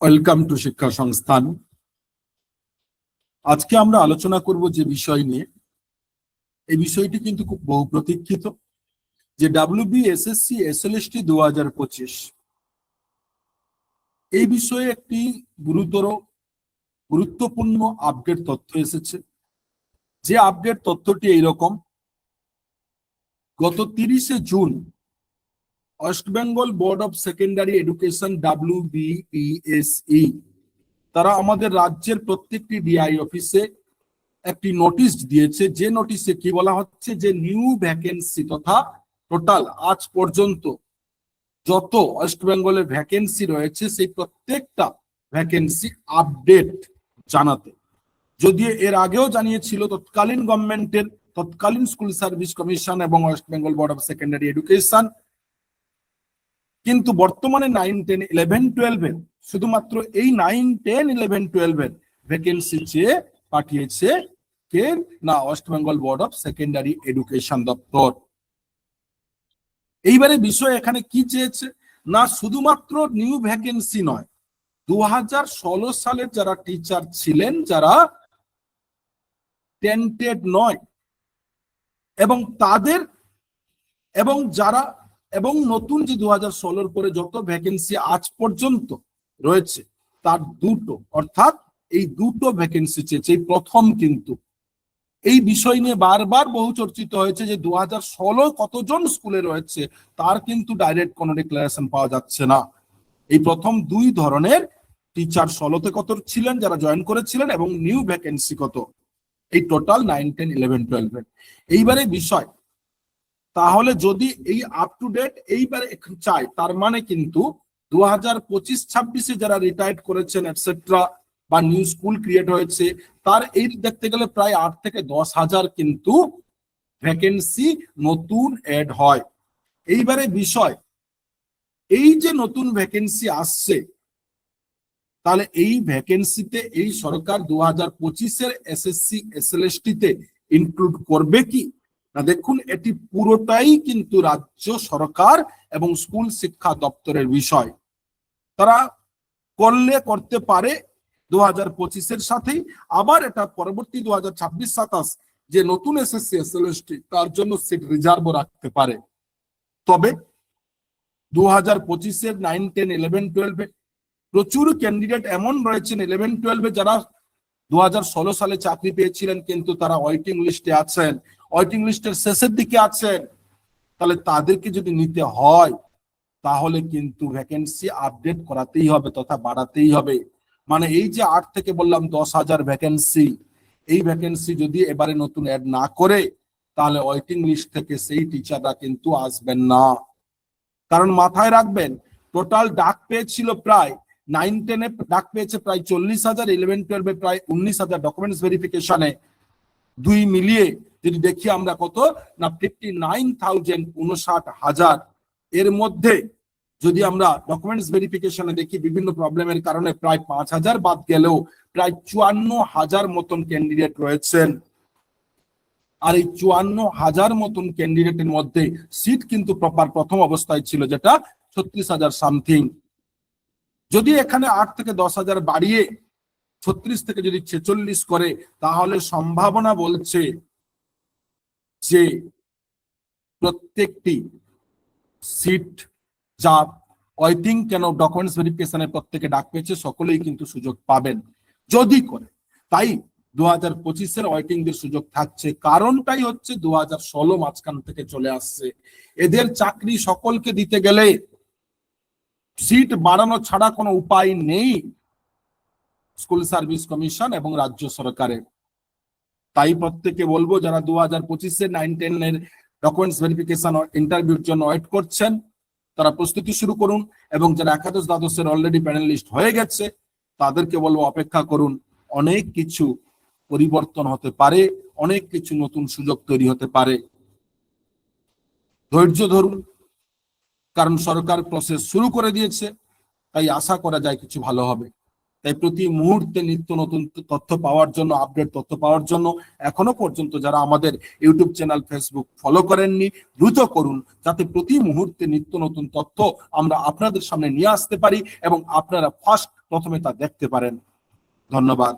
Welcome to শিক্ষা সংস্থান। আজকে আমরা আলোচনা করব যে বিষয় নিয়ে, এই বিষয়টি কিন্তু খুব বহু প্রতীক্ষিত, যে WBSSC SLST 2025। এই বিষয়ে একটি গুরুত্বপূর্ণ আপডেট তথ্য এসেছে। যে আপডেট তথ্যটি এইরকম: গত 30শে June West Bengal board of secondary education WBESE তারা আমাদের রাজ্যের প্রত্যেকটি ডিআই অফিসে একটি নোটিশ দিয়েছে। যে নোটিশে কি বলা হচ্ছে, যে নিউ ভ্যাকেন্সি তথা টোটাল আজ পর্যন্ত যত ওয়েস্ট বেঙ্গলের ভ্যাকেন্সি রয়েছে সেই প্রত্যেকটা ভ্যাকেন্সি আপডেট জানাতে। যদিও এর আগেও জানিয়েছিল তৎকালীন গভর্নমেন্টের তৎকালীন স্কুল সার্ভিস কমিশন এবং West Bengal board of secondary education, কিন্তু বর্তমানে 9, 10, 11, 12 এর শুধুমাত্র এই 9, 10, 11, 12 এর ভ্যাকেন্সি চেয়ে পাঠিয়েছে কে না, West Bengal board of secondary education দপ্তর। এইবারে বিষয় এখানে কি চেয়েছে না, শুধুমাত্র নিউ ভ্যাকেন্সি নয়, 2016 সালের যারা টিচার ছিলেন, যারা টেন্টেড নয় এবং তাদের এবং নতুন যে 2016 পরে যত ভ্যাকেন্সি আজ পর্যন্ত রয়েছে তার দুটো, অর্থাৎ এই দুটো ভ্যাকেন্সি চেয়েছে। প্রথম কিন্তু এই বিষয় নিয়ে বারবার বহু চর্চিত হয়েছে যে 2016 কতজন স্কুলে রয়েছে তার কিন্তু ডাইরেক্ট কোনো ডিক্লারেশন পাওয়া যাচ্ছে না। এই প্রথম দুই ধরনের টিচার 16তে কত ছিলেন যারা জয়েন করেছিলেন এবং নিউ ভ্যাকেন্সি কত, এই টোটাল 9, 10, 11, 12। এইবারে বিষয়, তাহলে যদি এই আপ টু ডেট এইবারে চাই, তার মানে কিন্তু 2025-26 যারা রিটায়ার্ড করেছেন এটসেট্রা বা নিউ স্কুল ক্রিয়েট হয়েছে তার এই দেখতে গেলে প্রায় 8 থেকে 10 হাজার কিন্তু ভ্যাকেন্সি নতুন এড হয়। এইবারে বিষয়, এই যে নতুন ভ্যাকেন্সি আসছে, তাহলে এই ভ্যাকেন্সিতে এই সরকার 2025-এর SSC SLST তে ইনক্লুড করবে কি না? দেখুন, এটি পুরোটাই কিন্তু রাজ্য সরকার এবং স্কুল শিক্ষা দপ্তরের বিষয়। তারা করতে পারে 2025-এর সাথেই, আবার এটা পরবর্তী 2026-27 যে নতুন SSC SLST তার জন্য সিট রিজার্ভ রাখতে পারে। তবে 2025-এর 9, 10, 11, 12 প্রচুর ক্যান্ডিডেট এমন রয়েছেন 11, 12 যারা 2016 সালে চাকরি পেয়েছিলেন কিন্তু তারা ওয়েটিং লিস্টে আছেন, ওয়েটিং লিস্টের শেষের দিকে আছেন। তাহলে তাদেরকে যদি নিতে হয় তাহলে কিন্তু ভ্যাকেন্সি আপডেট করাতেই হবে তথা বাড়াতেই হবে। মানে এই যে 8 থেকে বললাম 10 হাজার ভ্যাকেন্সি, এই ভ্যাকেন্সি যদি এবারে নতুন অ্যাড না করে তাহলে ওয়েটিং লিস্ট থেকে সেই টিচাররা কিন্তু আসবেন না। কারণ মাথায় রাখবেন, টোটাল ডাক পেয়েছিল প্রায় 9, 10 ডাক পেয়েছে প্রায় 40,000, 11, 12 প্রায় 19,000 ডকুমেন্টস ভেরিফিকেশনে। দুই মিলিয়ে যদি দেখি আমরা কত না 59,000, 59,000। এর মধ্যে যদি আমরা ডকুমেন্টস ভেরিফিকেশনে দেখি বিভিন্ন প্রবলেমের কারণে প্রায় 5,000 বাদ গেলেও প্রায় 54,000 মতন ক্যান্ডিডেট রয়েছেন। আর এই 54,000 মতন ক্যান্ডিডেটের মধ্যে সিট কিন্তু প্রপার প্রথম অবস্থায় ছিল যেটা 36,000 সামথিং। যদি এখানে 8 থেকে 10,000 বাড়িয়ে 36 থেকে যদি 46 করে তাহলে সম্ভাবনা বলছে যে প্রত্যেকটি সিট যা ওয়েটিং কেন ডকুমেন্টস ভেরিফিকেশনের প্রত্যেকে ডাক পেয়েছে সকলেই কিন্তু সুযোগ পাবেন যদি করে। তাই 2025-এর ওয়েটিংদের সুযোগ থাকছে। কারণটাই হচ্ছে 2016 মাঝখান থেকে চলে আসছে। এদের চাকরি সকলকে দিতে গেলে সিট বাড়ানো ছাড়া কোনো উপায় নেই স্কুল সার্ভিস কমিশন এবং রাজ্য সরকারের। তাই প্রত্যেকে বলবো যারা 2025-এর 9, 10 এর ডকুমেন্টস ভেরিফিকেশন ইন্টারভিউর জন্য ওয়েট করছেন তারা প্রস্তুতি শুরু করুন, এবং যারা একাদশ দ্বাদশের অলরেডি প্যানেলিস্ট হয়ে গেছে তাদেরকে বলবো অপেক্ষা করুন। অনেক কিছু পরিবর্তন হতে পারে, অনেক কিছু নতুন সুযোগ তৈরি হতে পারে। ধৈর্য ধরুন, কারণ সরকার প্রসেস শুরু করে দিয়েছে, তাই আশা করা যায় কিছু ভালো হবে। তাই প্রতি মুহূর্তে নিত্য নতুন তথ্য পাওয়ার জন্য, আপডেট তথ্য পাওয়ার জন্য এখনো পর্যন্ত যারা আমাদের ইউটিউব চ্যানেল, ফেসবুক ফলো করেননি দ্রুত করুন, যাতে প্রতি মুহূর্তে নিত্য নতুন তথ্য আমরা আপনাদের সামনে নিয়ে আসতে পারি এবং আপনারা ফার্স্ট প্রথমে তা দেখতে পারেন। ধন্যবাদ।